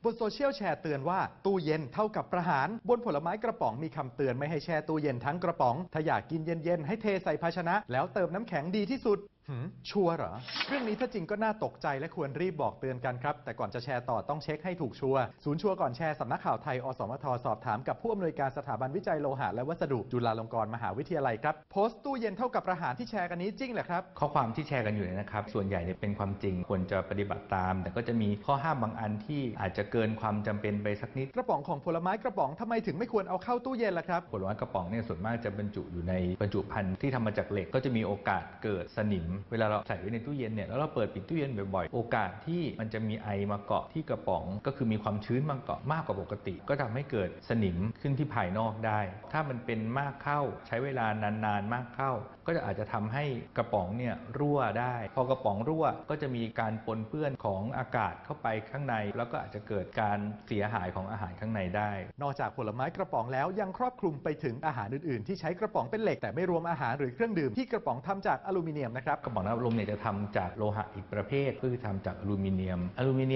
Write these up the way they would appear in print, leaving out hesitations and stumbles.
บนโซเชียลแชร์เตือนว่าตู้เย็นเท่ากับประหารบนผลไม้กระป๋องมีคำเตือนไม่ให้แช่ตู้เย็นทั้งกระป๋องถ้าอยากกินเย็นๆให้เทใส่ภาชนะแล้วเติมน้ำแข็งดีที่สุดชัวร์เหรอเรื่องนี้ถ้าจริงก็น่าตกใจและควรรีบบอกเตือนกันครับแต่ก่อนจะแชร์ต่อต้องเช็คให้ถูกชัวร์ศูนย์ชัวร์ก่อนแชร์สำนักข่าวไทยอสมทสอบถามกับผู้อำนวยการสถาบันวิจัยโลหะและวัสดุจุฬาลงกรณ์มหาวิทยาลัยครับโพสต์ตู้เย็นเท่ากับประหารที่แชร์กันนี้จริงเหรอครับข้อความที่แชร์กันอยู่นะครับส่วนใหญ่เป็นความจริงควรจะปฏิบัติตามแต่ก็จะมีข้อห้ามบางอันที่อาจจะเกินความจำเป็นไปสักนิดกระป๋องของผลไม้กระป๋องทำไมถึงไม่ควรเอาเข้าตู้เย็นล่ะครับผลไม้กระป๋องเนี่ยส่วนมากจะบรรจุอยู่ในบรรจุภัณฑ์ที่ทำมาจากเหล็กก็จะมีโอกาสเกิดสนิมเวลาเราใส่ไว้ในตู้เย็นเนี่ยแล้วเราเปิดปิดตู้เย็นบ่อยๆโอกาสที่มันจะมีไอมาเกาะที่กระป๋องก็คือมีความชื้นมาเกาะมากกว่าปกติก็ทำให้เกิดสนิมขึ้นที่ภายนอกได้ถ้ามันเป็นมากเข้าใช้เวลานานๆมากเข้าก็อาจจะทำให้กระป๋องเนี่ยรั่วได้พอกระป๋องรั่วก็จะมีการปนเปื้อนของอากาศเข้าไปข้างในแล้วก็อาจจะเกิดการเสียหายของอาหารข้างในได้นอกจากผลไม้กระป๋องแล้วยังครอบคลุมไปถึงอาหารอื่นๆที่ใช้กระป๋องเป็นเหล็กแต่ไม่รวมอาหารหรือเครื่องดื่มที่กระป๋องทำจากอลูมิเนียมนะครับกระป๋องน้ำอัดลมเนี่ยจะทำจากโลหะอีกประเภทก็คือทำจากอลูมิเนีย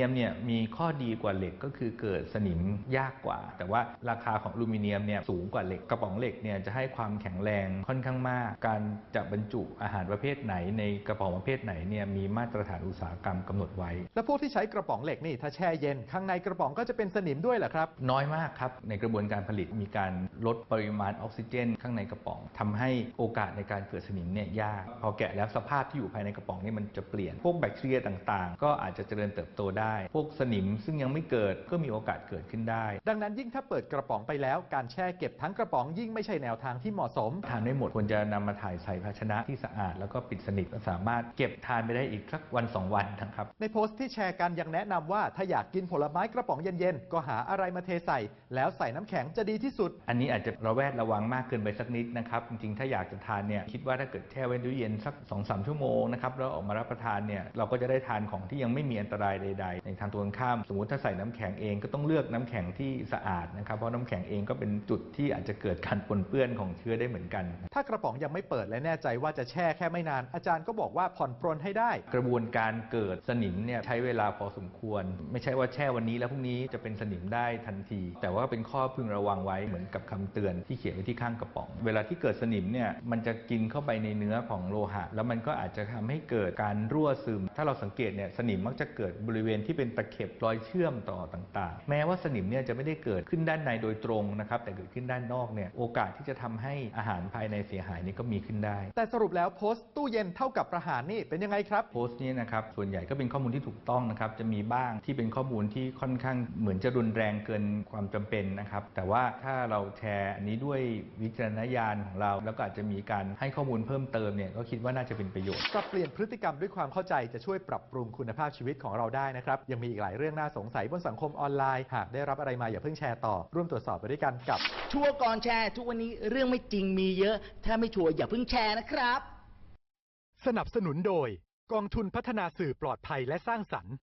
มเนี่ยมีข้อดีกว่าเหล็กก็คือเกิดสนิมยากกว่าแต่ว่าราคาของอลูมิเนียมเนี่ยสูงกว่าเหล็กกระป๋องเหล็กเนี่ยจะให้ความแข็งแรงค่อนข้างมากการจะบรรจุอาหารประเภทไหนในกระป๋องประเภทไหนเนี่ยมีมาตรฐานอุตสาหกรรมกำหนดไว้แล้วพวกที่ใช้กระป๋องเหล็กนี่ถ้าแช่เย็นข้างในกระป๋องก็จะเป็นสนิมด้วยเหรอครับน้อยมากครับในกระบวนการผลิตมีการลดปริมาณออกซิเจนข้างในกระป๋องทำให้โอกาสในการเกิดสนิมเนี่ยยากพอแกะแล้วสภาพที่อยู่ภายในกระป๋องนี่มันจะเปลี่ยนพวกแบคทีเรียต่างๆก็อาจจะเจริญเติบโตได้พวกสนิมซึ่งยังไม่เกิดก็มีโอกาสเกิดขึ้นได้ดังนั้นยิ่งถ้าเปิดกระป๋องไปแล้วการแช่เก็บทั้งกระป๋องยิ่งไม่ใช่แนวทางที่เหมาะสมทานไม่หมดควรจะนำมาถ่ายใส่ภาชนะที่สะอาดแล้วก็ปิดสนิทสามารถเก็บทานไปได้อีกสักวัน2 วันนะครับในโพสต์ที่แชร์กันยังแนะนำว่าถ้าอยากกินผลไม้กระป๋องเย็นๆก็หาอะไรมาเทใส่แล้วใส่น้ำแข็งจะดีที่สุดอันนี้อาจจะระแวดระวังมากเกินไปสักนิดนะครับจริงๆถ้าอยากจะทานเนี่ยคิดว่าถ้าเกิดแช่ไว้ในตู้เย็นสัก 2-3 ชั่วโมงนะครับแล้วออกมารับประทานเนี่ยเราก็จะได้ทานของที่ยังไม่มีอันตรายใดๆในทางตรงข้ามสมมุติถ้าใส่น้ำแข็งเองก็ต้องเลือกน้ำแข็งที่สะอาดนะครับเพราะน้ำแข็งเองก็เป็นจุดที่อาจจะเกิดการปนเปื้อนของเชื้อได้เหมือนกันถ้ากระป๋องยังไม่เปิดและแน่ใจว่าจะแช่แค่ไม่นานอาจารย์ก็บอกว่าผ่อนปรนให้ได้กระบวนการเกิดสนิมเนี่ยใช้เวลาพอสมควรไม่ใช่ว่าแช่วันนี้แล้วพรุ่งนี้จะเป็นสนิมได้ทันทีแต่ว่าเป็นข้อพึงระวังไว้เหมือนกับคำเตือนที่เขียนไว้ที่ข้างกระป๋องเวลาที่เกิดสนิมเนี่ยมันจะกินเข้าไปในเนื้อของโลหะแล้วมันก็อาจจะทำให้เกิดการรั่วซึมถ้าเราสังเกตเนี่ยสนิมมักจะเกิดบริเวณที่เป็นตะเข็บรอยเชื่อมต่อต่างๆแม้ว่าสนิมเนี่ยจะไม่ได้เกิดขึ้นด้านในโดยตรงนะครับแต่เกิดขึ้นด้านนอกเนี่ยโอกาสที่จะทำให้อาหารภายในเสียหายนี่ก็มีขึ้นได้แต่สรุปแล้วโพสต์ตู้เย็นเท่ากับประหารนี่เป็นยังไงครับโพสต์นี้นะครับส่วนใหญ่ก็เป็นข้อมูลที่ถูกต้องนะครับจะมีบ้างที่เป็นข้อมูลที่ค่อนข้างเหมือนจะรุนแรงเกินความจำเป็นนะครับแต่ว่าถ้าเราแชร์อันนี้ด้วยวิจารณญาณของเราแล้วก็อาจจะมีการให้ข้อมูลเพิ่มเติมเนี่ยก็คิดว่าน่าจะเป็นประโยชน์ปรับเปลี่ยนพฤติกรรมด้วยความเข้าใจจะช่วยปรับปรุงคุณภาพชีวิตของเราได้นะครับยังมีอีกหลายเรื่องน่าสงสัยบนสังคมออนไลน์หากได้รับอะไรมาอย่าเพิ่งแชร์ต่อร่วมตรวจสอบไปด้วยกันกับชัวร์ก่อนแชร์ทุกวันนี้เรื่องไม่จริงมีเยอะถ้าไม่ชัวร์อย่าเพิ่งแชร์นะครับสนับสนุนโดยกองทุนพัฒนาสื่อปลอดภัยและสร้างสรรค์